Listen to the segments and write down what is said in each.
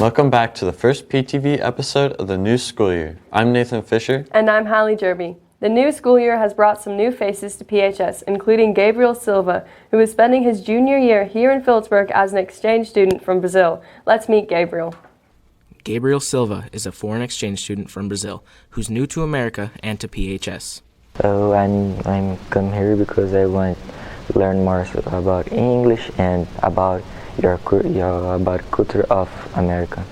Welcome back to the first PTV episode of the new school year. I'm Nathan Fisher. And I'm Hallie Jerby. The new school year has brought some new faces to PHS, including Gabriel Silva, who is spending his junior year here in Phillipsburg as an exchange student from Brazil. Let's meet Gabriel. Gabriel Silva is a foreign exchange student from Brazil who's new to America and to PHS. So I'm come here because I want to learn more about English and about about culture of America.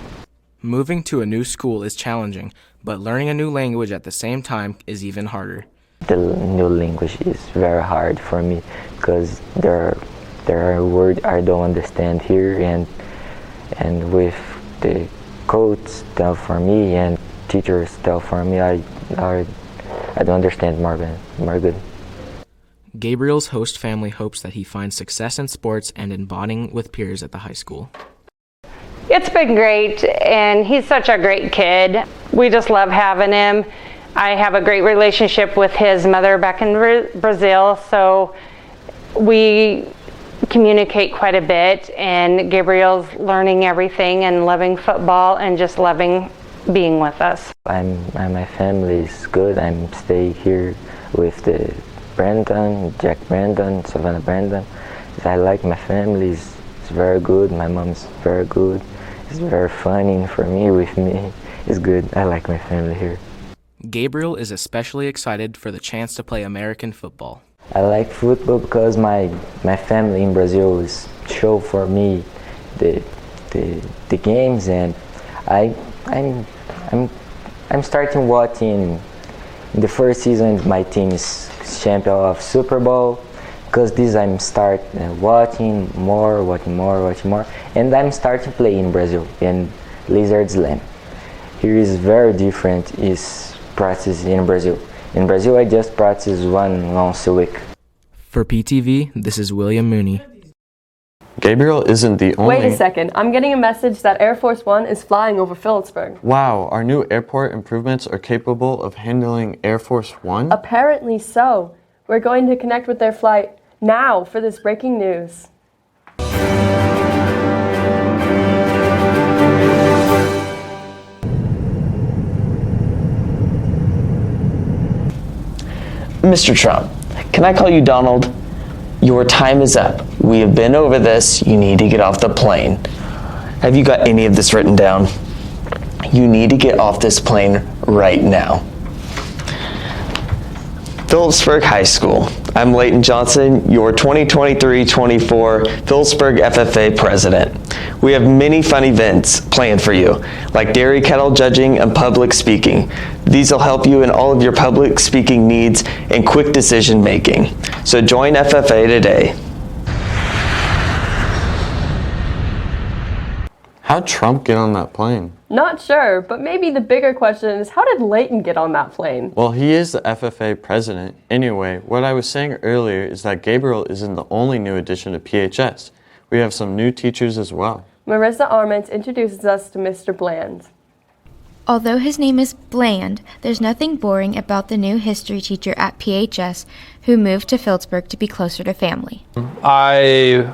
Moving to a new school is challenging, but learning a new language at the same time is even harder. The new language is very hard for me because there are words I don't understand here, and with the codes tell for me and teachers tell for me, I don't understand more good. Gabriel's host family hopes that he finds success in sports and in bonding with peers at the high school. It's been great, and he's such a great kid. We just love having him. I have a great relationship with his mother back in Brazil, so we communicate quite a bit, and Gabriel's learning everything and loving football and just loving being with us. My family is good. I'm staying here with the Jack Brandon, Savannah Brandon. I like my family. It's very good. My mom's very good. It's very funny for me, with me. It's good. I like my family here. Gabriel is especially excited for the chance to play American football. I like football because my family in Brazil is show for me the games, and I'm starting watching. In the first season, my team is champion of Super Bowl. Because this I'm start watching more, and I'm starting to play in Brazil in Lizard's Lane. Here is very different. Is practice in Brazil. In Brazil, I just practice once a week. For PTV, this is William Mooney. Gabriel isn't the only... Wait a second. I'm getting a message that Air Force One is flying over Phillipsburg. Wow, our new airport improvements are capable of handling Air Force One? Apparently so. We're going to connect with their flight now for this breaking news. Mr. Trump, can I call you Donald? Your time is up. We have been over this. You need to get off the plane. Have you got any of this written down? You need to get off this plane right now. Phillipsburg High School. I'm Leighton Johnson, your 2023-24 Phillipsburg FFA president. We have many fun events planned for you, like dairy kettle judging and public speaking. These will help you in all of your public speaking needs and quick decision making. So join FFA today. How'd Trump get on that plane? Not sure, but maybe the bigger question is, how did Leighton get on that plane? Well, he is the FFA president. Anyway, what I was saying earlier is that Gabriel isn't the only new addition to PHS. We have some new teachers as well. Marissa Arment introduces us to Mr. Bland. Although his name is Bland, there's nothing boring about the new history teacher at PHS who moved to Phillipsburg to be closer to family. I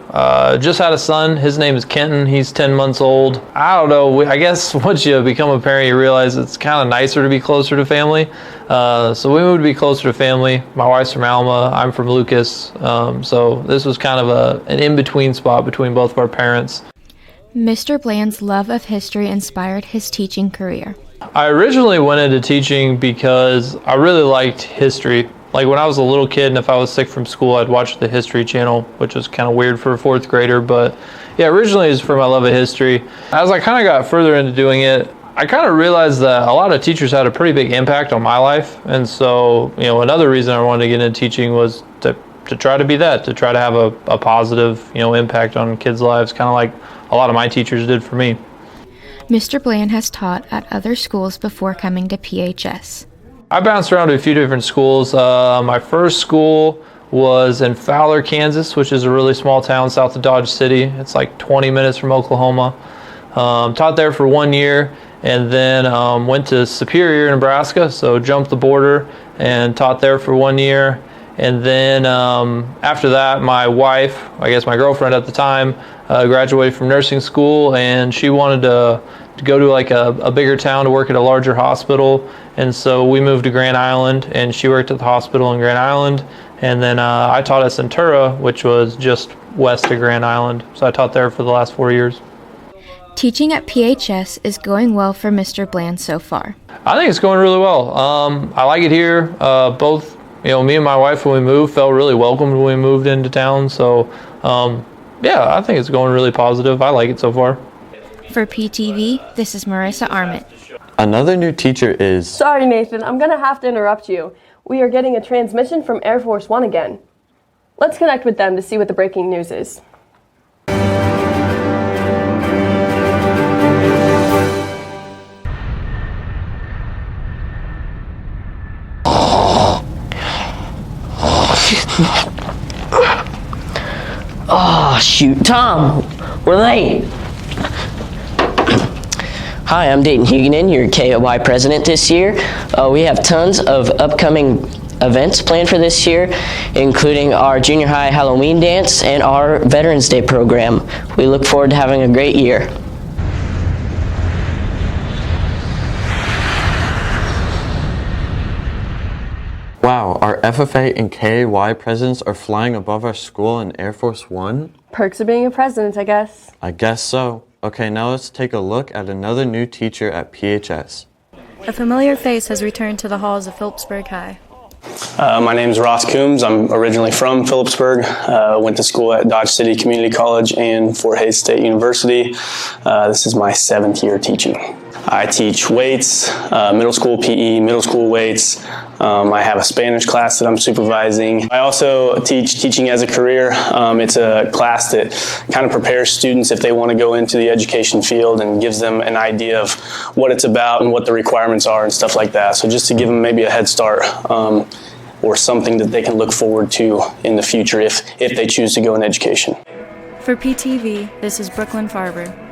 just had a son. His name is Kenton. He's 10 months old. I don't know. I guess once you become a parent, you realize it's kind of nicer to be closer to family. So we moved to be closer to family. My wife's from Alma. I'm from Lucas. So this was kind of an in-between spot between both of our parents. Mr. Bland's love of history inspired his teaching career. I originally went into teaching because I really liked history. Like when I was a little kid and if I was sick from school, I'd watch the History Channel, which was kind of weird for a fourth grader. But yeah, originally it was for my love of history. As I kind of got further into doing it, I kind of realized that a lot of teachers had a pretty big impact on my life. And so, another reason I wanted to get into teaching was to try to be that, to try to have a positive, impact on kids' lives, kind of like a lot of my teachers did for me. Mr. Bland has taught at other schools before coming to PHS. I bounced around to a few different schools. My first school was in Fowler, Kansas, which is a really small town south of Dodge City. It's like 20 minutes from Oklahoma. Taught there for 1 year and then went to Superior, Nebraska, so jumped the border and taught there for 1 year. And then after that, my wife, I guess my girlfriend at the time, graduated from nursing school, and she wanted to to go to like a bigger town to work at a larger hospital. And so we moved to Grand Island, and she worked at the hospital in Grand Island. And then I taught at Centura, which was just west of Grand Island. So I taught there for the last 4 years. Teaching at PHS is going well for Mr. Bland so far. I think it's going really well. I like it here. Both, me and my wife when we moved felt really welcomed when we moved into town. So, yeah, I think it's going really positive. I like it so far. For PTV, this is Marissa Arment. Another new teacher is... Sorry, Nathan, I'm going to have to interrupt you. We are getting a transmission from Air Force One again. Let's connect with them to see what the breaking news is. Oh, shoot. Tom, we're late. Hi, I'm Dayton Huguenin, your KOY president this year. We have tons of upcoming events planned for this year, including our junior high Halloween dance and our Veterans Day program. We look forward to having a great year. Wow, our FFA and KAY presidents are flying above our school in Air Force One? Perks of being a president, I guess. I guess so. Okay, now let's take a look at another new teacher at PHS. A familiar face has returned to the halls of Phillipsburg High. My name is Ross Coombs. I'm originally from Phillipsburg. Went to school at Dodge City Community College and Fort Hays State University. This is my 7th year teaching. I teach weights, middle school PE, middle school weights. I have a Spanish class that I'm supervising. I also teach teaching as a career. It's a class that kind of prepares students if they want to go into the education field and gives them an idea of what it's about and what the requirements are and stuff like that. So just to give them maybe a head start or something that they can look forward to in the future if they choose to go in education. For PTV, this is Brooklyn Farber.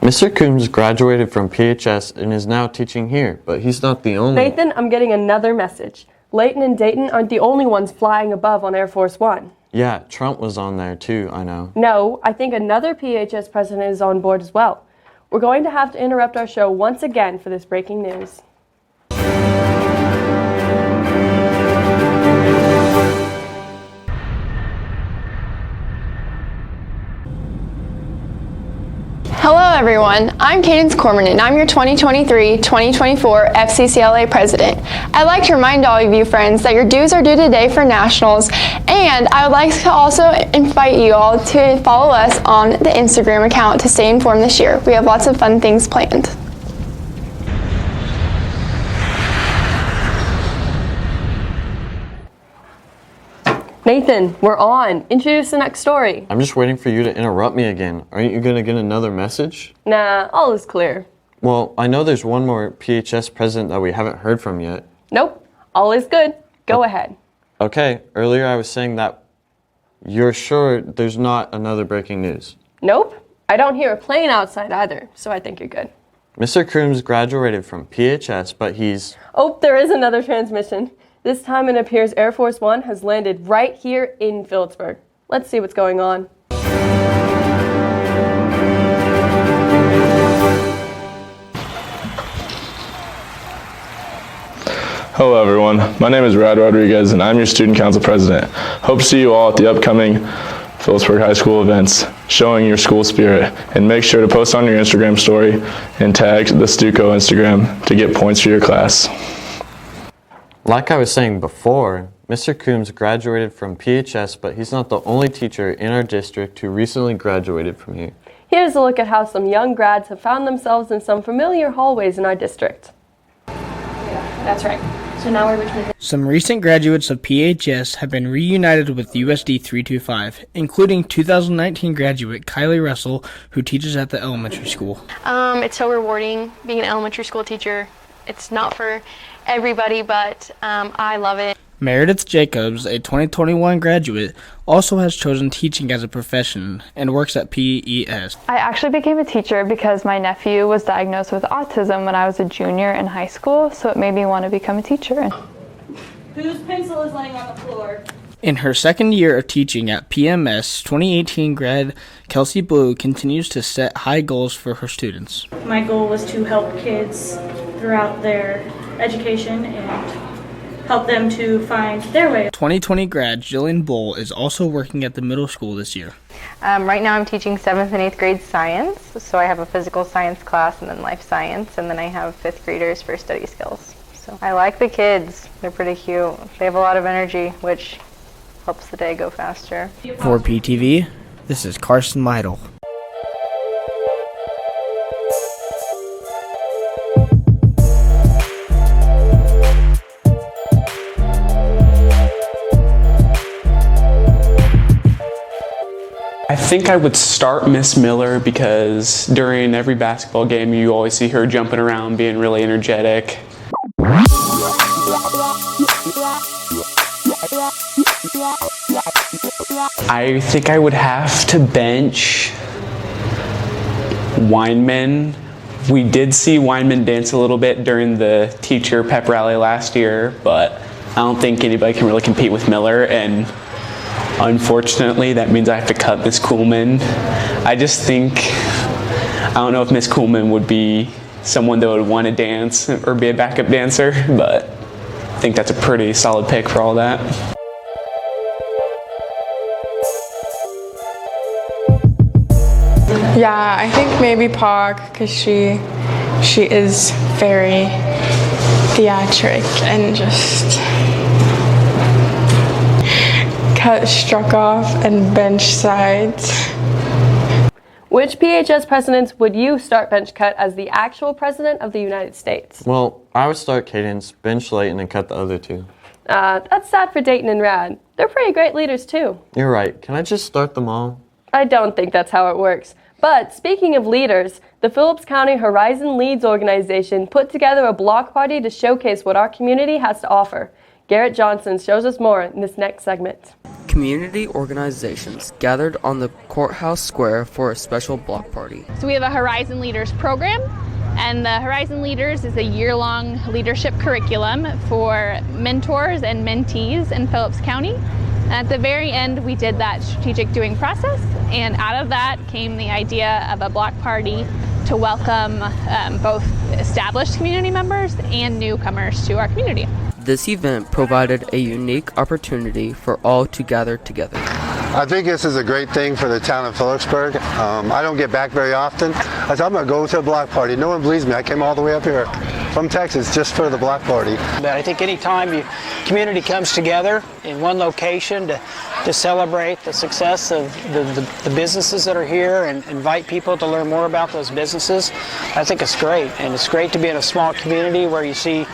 Mr. Coombs graduated from PHS and is now teaching here, but he's not the only... Nathan, I'm getting another message. Layton and Dayton aren't the only ones flying above on Air Force One. Yeah, Trump was on there too, I know. No, I think another PHS president is on board as well. We're going to have to interrupt our show once again for this breaking news. Hello everyone, I'm Cadence Corman and I'm your 2023-2024 FCCLA President. I'd like to remind all of you friends that your dues are due today for nationals, and I would like to also invite you all to follow us on the Instagram account to stay informed this year. We have lots of fun things planned. Nathan, we're on. Introduce the next story. I'm just waiting for you to interrupt me again. Aren't you going to get another message? Nah, all is clear. Well, I know there's one more PHS president that we haven't heard from yet. Nope, all is good. Go ahead. Okay, earlier I was saying that you're sure there's not another breaking news. Nope, I don't hear a plane outside either, so I think you're good. Mr. Coombs graduated from PHS, but he's... Oh, there is another transmission. This time it appears Air Force One has landed right here in Phillipsburg. Let's see what's going on. Hello everyone, my name is Rad Rodriguez and I'm your Student Council President. Hope to see you all at the upcoming Phillipsburg High School events, showing your school spirit, and make sure to post on your Instagram story and tag the Stuco Instagram to get points for your class. Like I was saying before, Mr. Coombs graduated from PHS, but he's not the only teacher in our district who recently graduated from here. Here's a look at how some young grads have found themselves in some familiar hallways in our district. Yeah, that's right. So now we're between... Some recent graduates of PHS have been reunited with USD 325, including 2019 graduate Kylie Russell, who teaches at the elementary school. It's so rewarding being an elementary school teacher. It's not for everybody, but I love it. Meredith Jacobs, a 2021 graduate, also has chosen teaching as a profession and works at PES. I actually became a teacher because my nephew was diagnosed with autism when I was a junior in high school, so it made me want to become a teacher. Whose pencil is laying on the floor? In her second year of teaching at PMS, 2018 grad Kelsey Blue continues to set high goals for her students. My goal was to help kids throughout their education and help them to find their way. 2020 grad Jillian Bull is also working at the middle school this year. Right now I'm teaching 7th and 8th grade science, so I have a physical science class and then life science, and then I have 5th graders for study skills. So I like the kids. They're pretty cute. They have a lot of energy, which helps the day go faster. For PTV, this is Carson Lytle. I think I would start Miss Miller because during every basketball game you always see her jumping around, being really energetic. I think I would have to bench Weinman. We did see Weinman dance a little bit during the teacher pep rally last year, but I don't think anybody can really compete with Miller, and unfortunately that means I have to cut Miss Kuhlman. I just think, I don't know if Miss Kuhlman would be someone that would want to dance or be a backup dancer, but I think that's a pretty solid pick for all that. Yeah, I think maybe Park, because she is very theatric and just cut, struck off, and bench sides. Which PHS presidents would you start bench cut as the actual president of the United States? Well, I would start Cadence, bench Layton, and cut the other two. That's sad for Dayton and Rad. They're pretty great leaders too. You're right. Can I just start them all? I don't think that's how it works. But speaking of leaders, the Phillips County Horizon Leads organization put together a block party to showcase what our community has to offer. Garrett Johnson shows us more in this next segment. Community organizations gathered on the courthouse square for a special block party. So we have a Horizon Leaders program, and the Horizon Leaders is a year-long leadership curriculum for mentors and mentees in Phillips County. At the very end, we did that strategic doing process, and out of that came the idea of a block party to welcome both established community members and newcomers to our community. This event provided a unique opportunity for all to gather together. I think this is a great thing for the town of Phillipsburg. I don't get back very often. I said, I'm going to go to a block party. No one believes me. I came all the way up here from Texas just for the block party. But I think anytime your community comes together in one location to celebrate the success of the businesses that are here and invite people to learn more about those businesses, I think it's great. And it's great to be in a small community where you see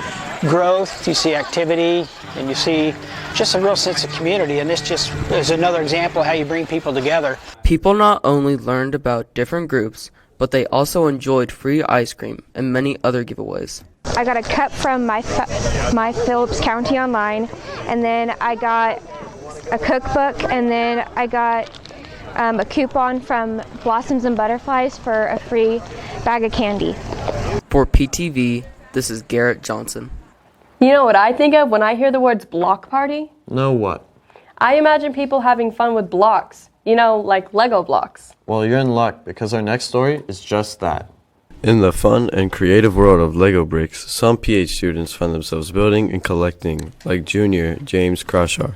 growth, you see activity, and you see just a real sense of community. And this just is another example of how you bring people together. People not only learned about different groups, but they also enjoyed free ice cream and many other giveaways. I got a cup from my Phillips County Online, and then I got a cookbook, and then I got a coupon from Blossoms and Butterflies for a free bag of candy. For PTV, this is Garrett Johnson. You know what I think of when I hear the words block party? No what? I imagine people having fun with blocks. You know, like Lego blocks. Well, you're in luck because our next story is just that. In the fun and creative world of Lego bricks, some PH students find themselves building and collecting, like junior James Crawshaw.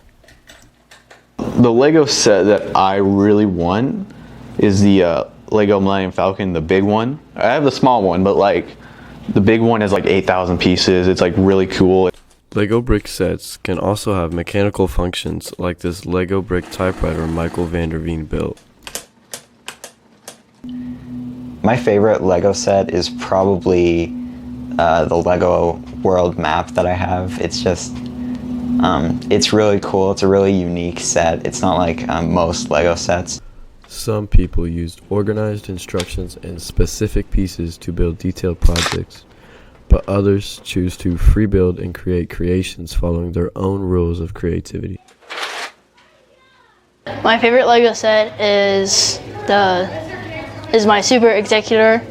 The Lego set that I really want is the Lego Millennium Falcon, the big one. I have the small one, but like the big one has like 8,000 pieces. It's like really cool. Lego brick sets can also have mechanical functions like this Lego brick typewriter Michael Vanderveen built. My favorite Lego set is probably the Lego world map that I have. It's just, it's really cool. It's a really unique set. It's not like most Lego sets. Some people used organized instructions and specific pieces to build detailed projects, but others choose to free build and create creations following their own rules of creativity. My favorite Lego set is my Super Executor.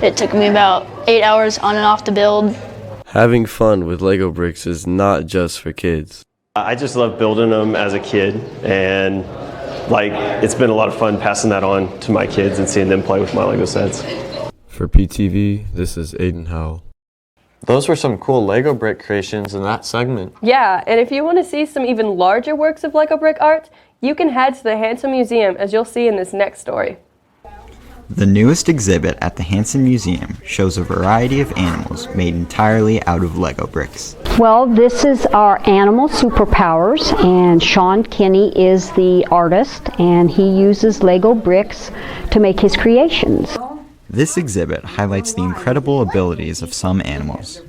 It took me about 8 hours on and off to build. Having fun with Lego bricks is not just for kids. I just love building them as a kid, and it's been a lot of fun passing that on to my kids and seeing them play with my Lego sets. For PTV, this is Aiden Howell. Those were some cool Lego brick creations in that segment. Yeah, and if you want to see some even larger works of Lego brick art, you can head to the Hanson Museum, as you'll see in this next story. The newest exhibit at the Hanson Museum shows a variety of animals made entirely out of Lego bricks. Well, this is our animal superpowers, and Sean Kinney is the artist, and he uses Lego bricks to make his creations. This exhibit highlights the incredible abilities of some animals.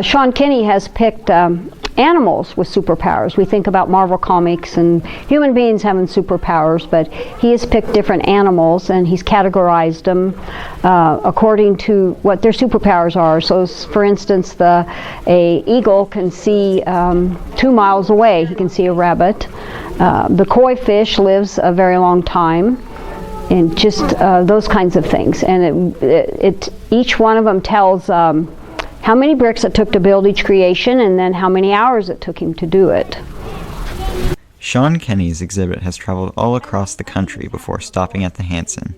Sean Kinney has picked animals with superpowers. We think about Marvel Comics and human beings having superpowers, but he has picked different animals and he's categorized them according to what their superpowers are. So, for instance, a eagle can see 2 miles away. He can see a rabbit. The koi fish lives a very long time. And just those kinds of things. And each one of them tells how many bricks it took to build each creation and then how many hours it took him to do it. Sean Kinney's exhibit has traveled all across the country before stopping at the Hanson.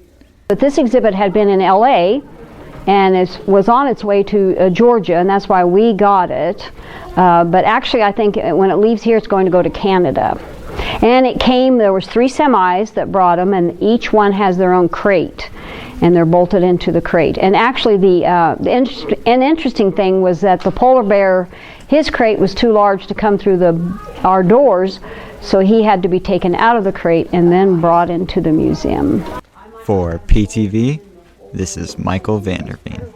But this exhibit had been in LA and was on its way to Georgia, and that's why we got it. But actually I think when it leaves here it's going to go to Canada. And there was 3 semis that brought them, and each one has their own crate, and they're bolted into the crate. And actually an interesting thing was that the polar bear, his crate was too large to come through our doors, so he had to be taken out of the crate and then brought into the museum. For PTV, this is Michael Vanderveen.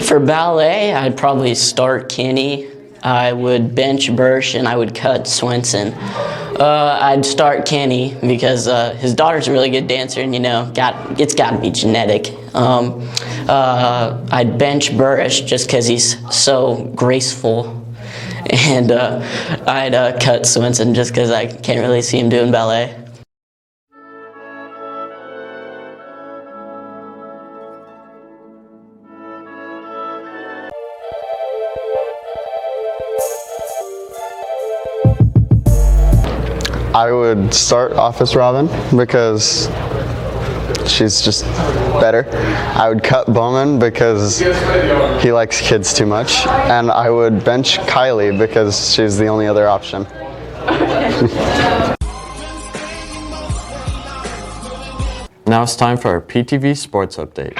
For ballet, I'd probably start Kenny. I would bench Bursch and I would cut Swenson. I'd start Kenny because his daughter's a really good dancer, and it's got to be genetic. I'd bench Bursch just because he's so graceful, and I'd cut Swenson just because I can't really see him doing ballet. I would start Office Robin because she's just better. I would cut Bowman because he likes kids too much. And I would bench Kylie because she's the only other option. Now it's time for our PTV Sports Update.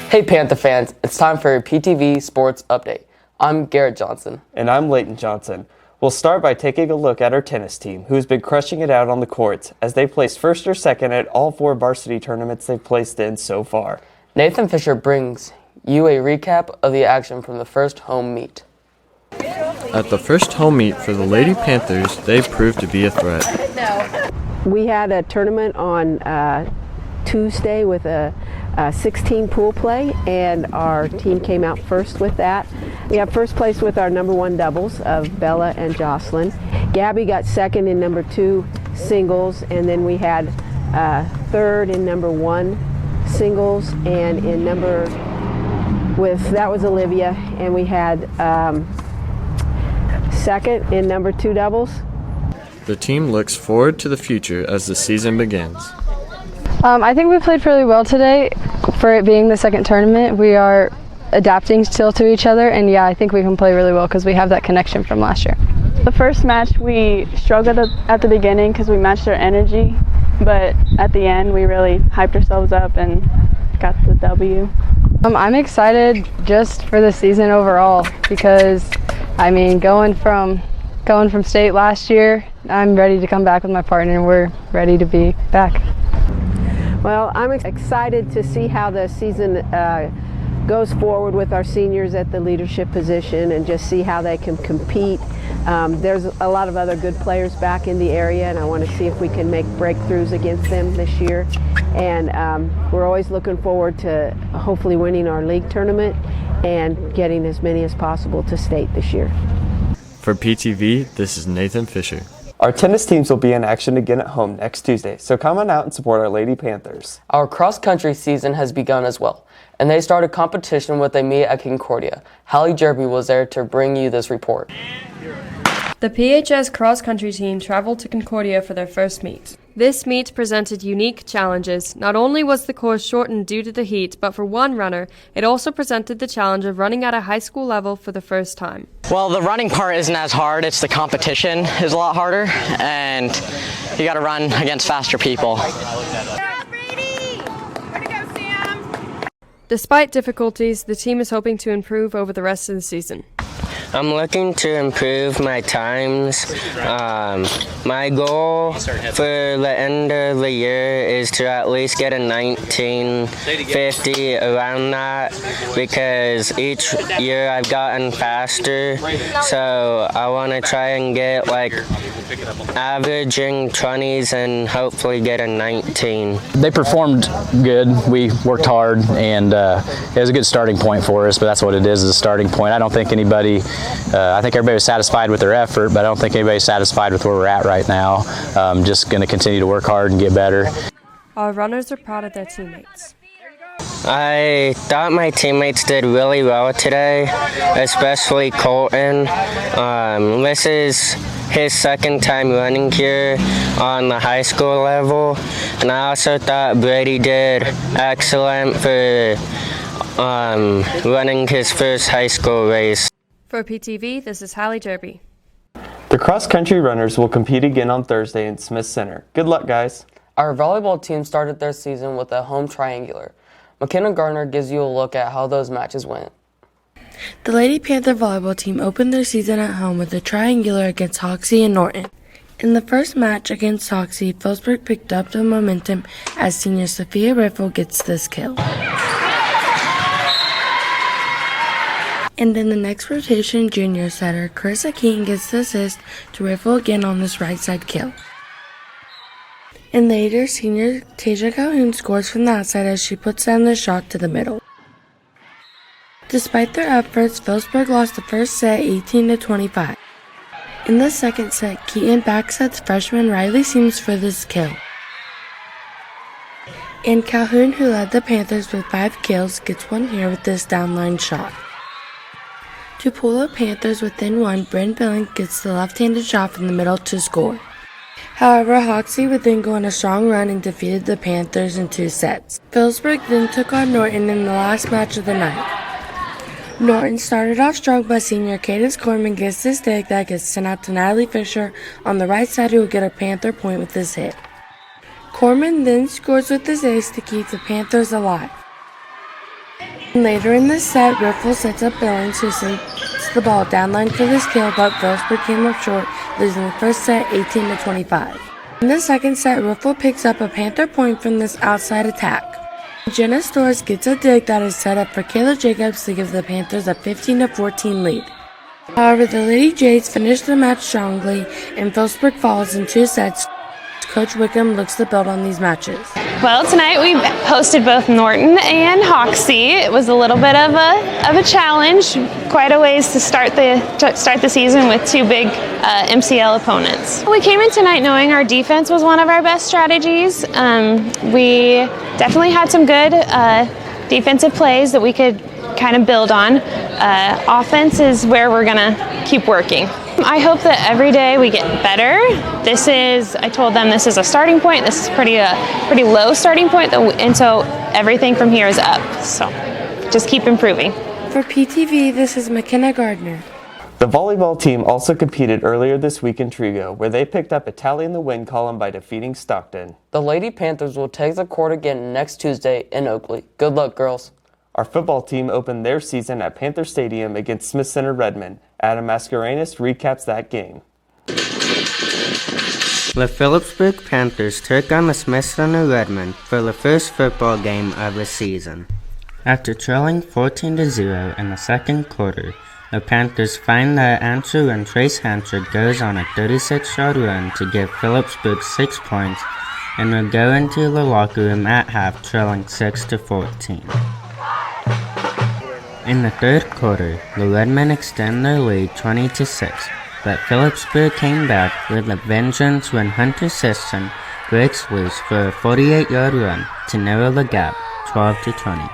Hey Panther fans, it's time for your PTV Sports Update. I'm Garrett Johnson. And I'm Leighton Johnson. We'll start by taking a look at our tennis team, who's been crushing it out on the courts as they placed first or second at all 4 varsity tournaments they've placed in so far. Nathan Fisher brings you a recap of the action from the first home meet. At the first home meet for the Lady Panthers, they proved to be a threat. We had a tournament on Tuesday with a 16 pool play, and our team came out first with that. We have first place with our number 1 doubles of Bella and Jocelyn. Gabby got second in number 2 singles, and then we had third in number 1 singles, and in that was Olivia, and we had second in number 2 doubles. The team looks forward to the future as the season begins. I think we played really well today. For it being the second tournament, we are adapting still to each other, and yeah, I think we can play really well because we have that connection from last year. The first match we struggled at the beginning because we matched our energy, but at the end we really hyped ourselves up and got the W. I'm excited just for the season overall because, I mean, going from state last year, I'm ready to come back with my partner and we're ready to be back. Well, I'm excited to see how the season goes forward with our seniors at the leadership position and just see how they can compete. There's a lot of other good players back in the area, and I want to see if we can make breakthroughs against them this year. And we're always looking forward to hopefully winning our league tournament and getting as many as possible to state this year. For PTV, this is Nathan Fisher. Our tennis teams will be in action again at home next Tuesday, so come on out and support our Lady Panthers. Our cross-country season has begun as well, and they started competition with a meet at Concordia. Hallie Jerby was there to bring you this report. The PHS cross-country team traveled to Concordia for their first meet. This meet presented unique challenges. Not only was the course shortened due to the heat, but for one runner, it also presented the challenge of running at a high school level for the first time. Well, the running part isn't as hard. It's the competition is a lot harder, and you got to run against faster people. Despite difficulties, the team is hoping to improve over the rest of the season. I'm looking to improve my times. My goal for the end of the year is to at least get a 1950 around that, because each year I've gotten faster. So I want to try and get like averaging 20s and hopefully get a 19. They performed good. We worked hard, and it was a good starting point for us, but that's what it is a starting point. I don't think anybody I think everybody was satisfied with their effort, but I don't think anybody's satisfied with where we're at right now. Just going to continue to work hard and get better. Our runners are proud of their teammates. I thought my teammates did really well today, especially Colton. This is his second time running here on the high school level, and I also thought Brady did excellent for running his first high school race. For PTV, this is Hallie Jerby. The cross-country runners will compete again on Thursday in Smith Center. Good luck, guys. Our volleyball team started their season with a home triangular. McKenna Garner gives you a look at how those matches went. The Lady Panther volleyball team opened their season at home with a triangular against Hoxie and Norton. In the first match against Hoxie, Phillipsburg picked up the momentum as senior Sophia Riffle gets this kill. And in the next rotation, junior setter Carissa Keaton gets the assist to Riffle again on this right side kill. And later, senior Tasia Calhoun scores from the outside as she puts down the shot to the middle. Despite their efforts, Phillipsburg lost the first set 18-25. In the second set, Keaton backsets freshman Riley Seams for this kill. And Calhoun, who led the Panthers with 5 kills, gets one here with this downline shot. To pull the Panthers within one, Bryn Billings gets the left-handed shot from the middle to score. However, Hoxie would then go on a strong run and defeated the Panthers in 2 sets. Phillipsburg then took on Norton in the last match of the night. Norton started off strong, but senior Cadence Corman gets this dig that gets sent out to Natalie Fisher on the right side, who will get a Panther point with this hit. Corman then scores with this ace to keep the Panthers alive. Later in the set, Riffle sets up Billings, who sends the ball downline for this kill, but Phillipsburg came up short, losing the first set 18-25. In the second set, Riffle picks up a Panther point from this outside attack. Jenna Storrs gets a dig that is set up for Kayla Jacobs to give the Panthers a 15-14 lead. However, the Lady Jades finish the match strongly, and Phillipsburg falls in 2 sets. Coach Wickham looks to build on these matches. Well, tonight we hosted both Norton and Hoxie. It was a little bit of a challenge, quite a ways to start the season with 2 big MCL opponents. We came in tonight knowing our defense was one of our best strategies. We definitely had some good defensive plays that we could kind of build on. Offense is where we're gonna keep working. I hope that every day we get better. I told them this is a starting point. This is pretty low starting point, and so everything from here is up. So just keep improving. For PTV, this is McKenna Gardner. The volleyball team also competed earlier this week in Trigo, where they picked up a tally in the win column by defeating Stockton. The Lady Panthers will take the court again next Tuesday in Oakley. Good luck, girls. Our football team opened their season at Panther Stadium against Smith Center Redmond. Adam Mascarenas recaps that game. The Phillipsburg Panthers took on the Smith Center Redmond for the first football game of the season. After trailing 14-0 in the second quarter, the Panthers find that Answer and Trace Hansard goes on a 36-yard run to give Phillipsburg 6 points and will go into the locker room at half trailing 6-14. In the third quarter, the Redmen extend their lead 20-6, but Phillipsburg came back with a vengeance when Hunter Sisson breaks loose for a 48-yard run to narrow the gap 12-20.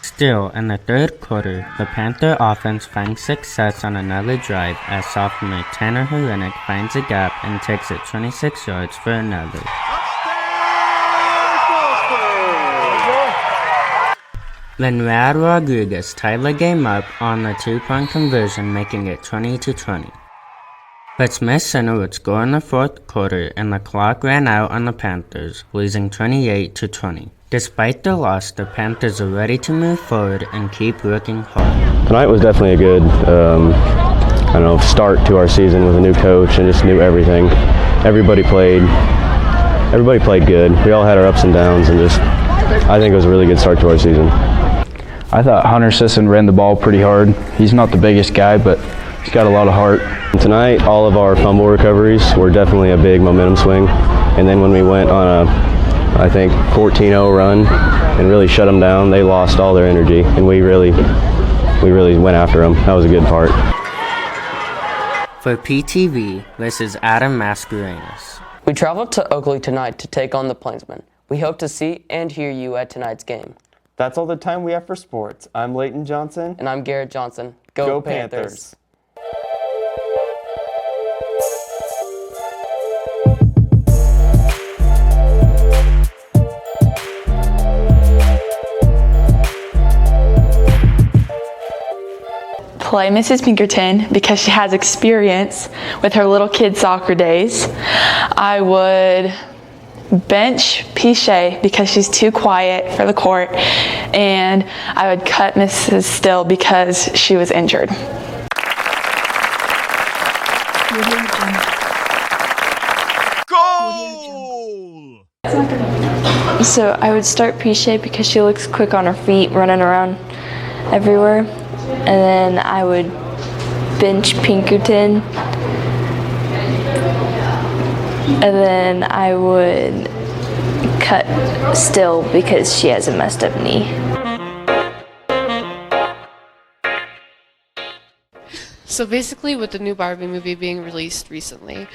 Still, in the third quarter, the Panther offense finds success on another drive as sophomore Tanner Helenik finds a gap and takes it 26 yards for another. Then Rad Rodriguez tied the game up on the two-point conversion, making it 20-20. But Smith Center would score in the fourth quarter and the clock ran out on the Panthers, losing 28-20. Despite the loss, the Panthers are ready to move forward and keep working hard. Tonight was definitely a good start to our season with a new coach and just knew everything. Everybody played good. We all had our ups and downs, and I think it was a really good start to our season. I thought Hunter Sisson ran the ball pretty hard. He's not the biggest guy, but he's got a lot of heart. Tonight, all of our fumble recoveries were definitely a big momentum swing. And then when we went on a 14-0 run and really shut them down, they lost all their energy, and we really went after them. That was a good part. For PTV, this is Adam Mascarenas. We traveled to Oakley tonight to take on the Plainsmen. We hope to see and hear you at tonight's game. That's all the time we have for sports. I'm Leighton Johnson. And I'm Garrett Johnson. Go Panthers! Play Mrs. Pinkerton because she has experience with her little kid soccer days. I would bench Pichet because she's too quiet for the court, and I would cut Mrs. Still because she was injured. Goal! So I would start Pichet because she looks quick on her feet, running around everywhere. And then I would bench Pinkerton. And then I would cut Still because she has a messed up knee. So basically, with the new Barbie movie being released recently,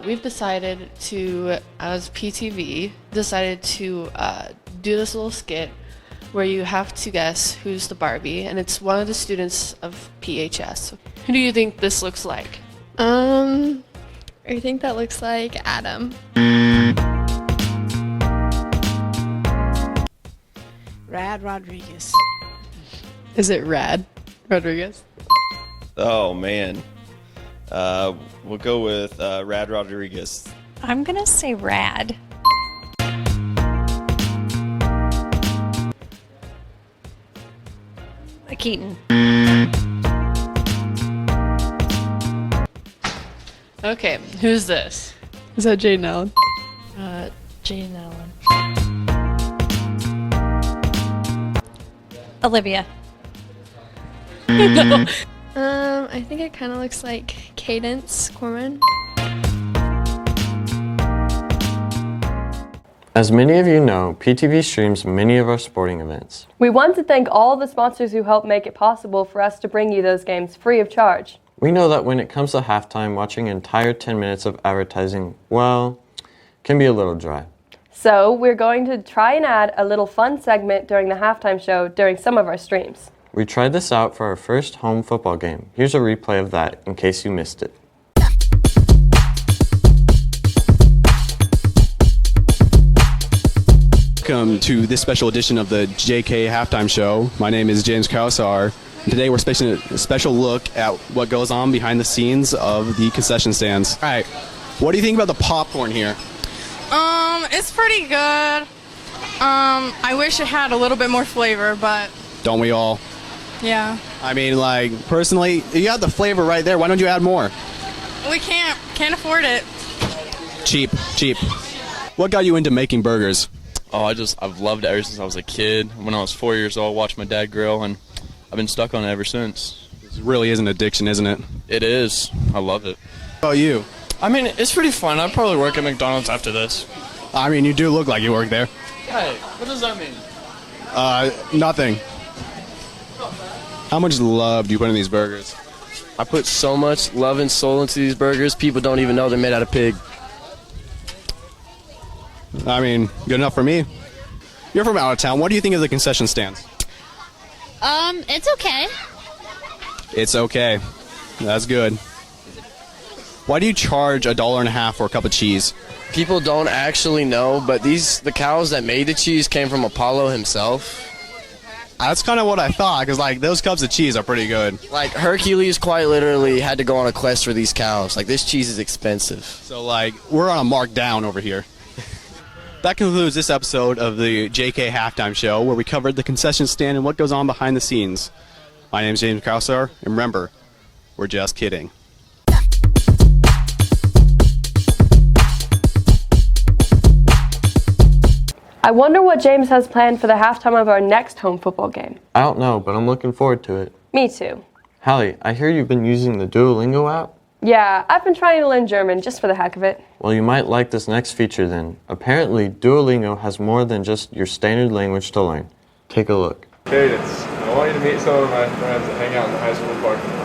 we've decided to, as PTV, do this little skit where you have to guess who's the Barbie, and it's one of the students of PHS. Who do you think this looks like? I think that looks like Adam. Rad Rodriguez. Is it Rad Rodriguez? Oh man, we'll go with Rad Rodriguez. I'm gonna say Rad. Keaton. Okay, who's this? Is that Jaden Allen? Jaden Allen. Olivia. No. I think it kind of looks like Cadence Corman. As many of you know, PTV streams many of our sporting events. We want to thank all the sponsors who helped make it possible for us to bring you those games free of charge. We know that when it comes to halftime, watching an entire 10 minutes of advertising, well, can be a little dry. So we're going to try and add a little fun segment during the halftime show during some of our streams. We tried this out for our first home football game. Here's a replay of that in case you missed it. Welcome to this special edition of the JK Halftime Show. My name is James Krausar. Today we're taking a special look at what goes on behind the scenes of the concession stands. All right, what do you think about the popcorn here? It's pretty good. I wish it had a little bit more flavor, but Don't we all? yeah. I mean, like, personally, you got the flavor right there. Why don't you add more? We can't afford it. Cheap. What got you into making burgers? Oh, I've loved it ever since I was a kid. When I was 4 years old, I watched my dad grill, and I've been stuck on it ever since. It really is an addiction, isn't it? It is. I love it. How about you? I mean, it's pretty fun. I'd probably work at McDonald's after this. I mean, you do look like you work there. Hey, what does that mean? Nothing. How much love do you put in these burgers? I put so much love and soul into these burgers, people don't even know they're made out of pig. I mean, good enough for me. You're from out of town. What do you think of the concession stands? It's okay. It's okay. That's good. Why do you charge $1.50 for a cup of cheese? People don't actually know, but the cows that made the cheese came from Apollo himself. That's kind of what I thought, because like those cups of cheese are pretty good. Like Hercules quite literally had to go on a quest for these cows. Like this cheese is expensive. So like we're on a mark down over here. That concludes this episode of the JK Halftime Show, where we covered the concession stand and what goes on behind the scenes. My name is James Krausar, and remember, we're just kidding. I wonder what James has planned for the halftime of our next home football game. I don't know, but I'm looking forward to it. Me too. Hallie, I hear you've been using the Duolingo app? Yeah, I've been trying to learn German just for the heck of it. Well, you might like this next feature then. Apparently, Duolingo has more than just your standard language to learn. Take a look. Cadence, I want you to meet some of my friends that hang out in the high school parking lot.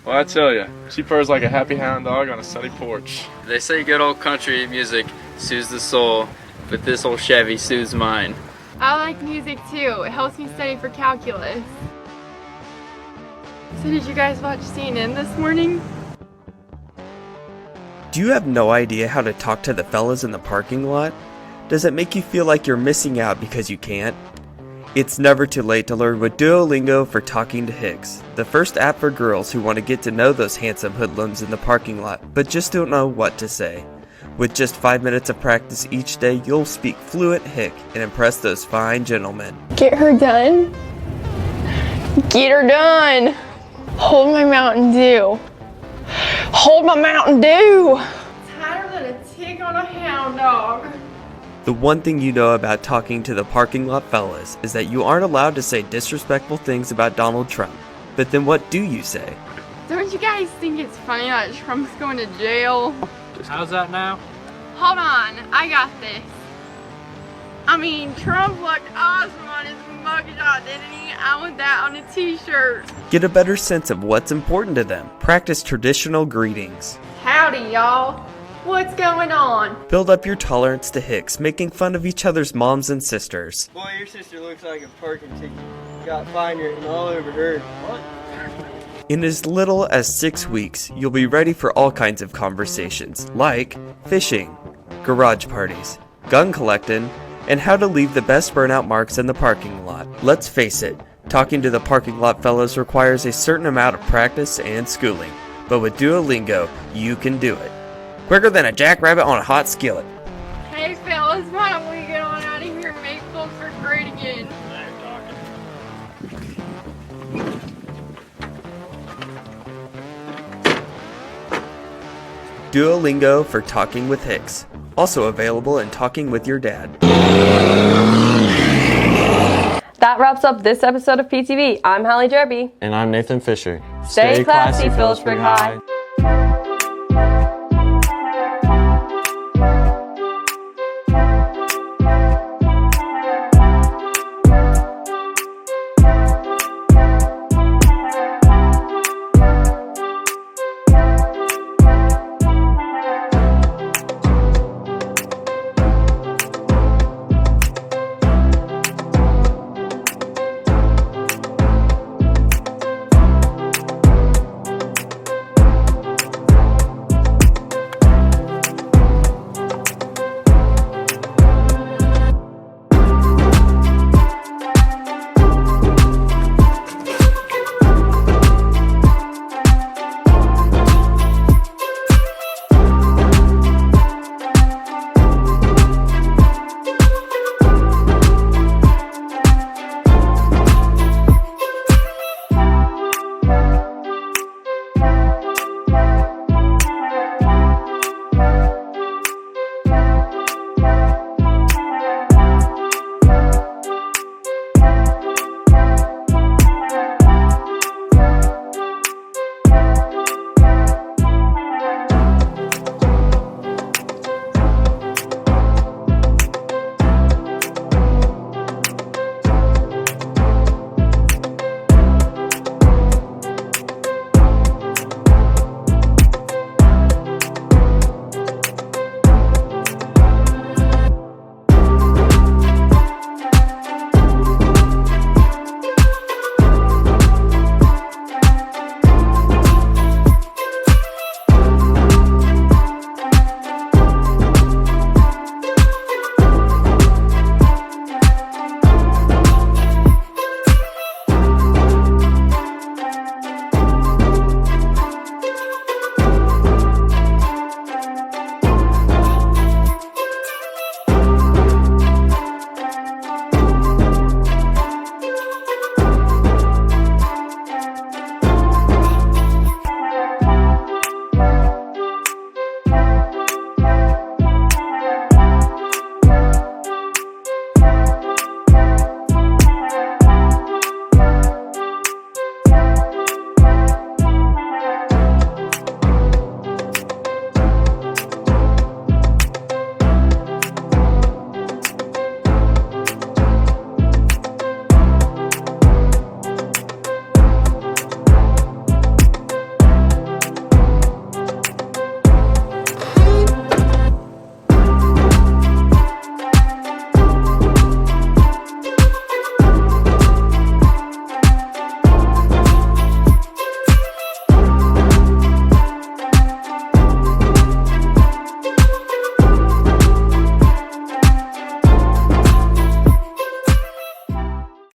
Well, I tell you, she purrs like a happy hound dog on a sunny porch. They say good old country music soothes the soul, but this old Chevy soothes mine. I like music too. It helps me study for calculus. So did you guys watch CNN this morning? Do you have no idea how to talk to the fellas in the parking lot? Does it make you feel like you're missing out because you can't? It's never too late to learn with Duolingo for Talking to Hicks, the first app for girls who want to get to know those handsome hoodlums in the parking lot, but just don't know what to say. With just 5 minutes of practice each day, you'll speak fluent Hick and impress those fine gentlemen. Get her done. Get her done. Hold my Mountain Dew. Hold my Mountain Dew. Tighter than a tick on a hound dog. The one thing you know about talking to the parking lot fellas is that you aren't allowed to say disrespectful things about Donald Trump. But then what do you say? Don't you guys think it's funny that Trump's going to jail? How's that now? Hold on, I got this. I mean, Trump looked awesome on his mugshot, didn't he? I want that on a t-shirt. Get a better sense of what's important to them. Practice traditional greetings. Howdy, y'all. What's going on? Build up your tolerance to Hicks, making fun of each other's moms and sisters. Boy, your sister looks like a parking ticket. Got fine written all over her. What? In as little as 6 weeks, you'll be ready for all kinds of conversations, like fishing, garage parties, gun collecting, and how to leave the best burnout marks in the parking lot. Let's face it, talking to the parking lot fellows requires a certain amount of practice and schooling, but with Duolingo, you can do it. Quicker than a jackrabbit on a hot skillet. Hey fellas, why don't we get on out of here and make Phillipsburg great again? Duolingo for Talking with Hicks. Also available in Talking with Your Dad. That wraps up this episode of PTV. I'm Hallie Jerby. And I'm Nathan Fisher. Stay classy, Phillipsburg High.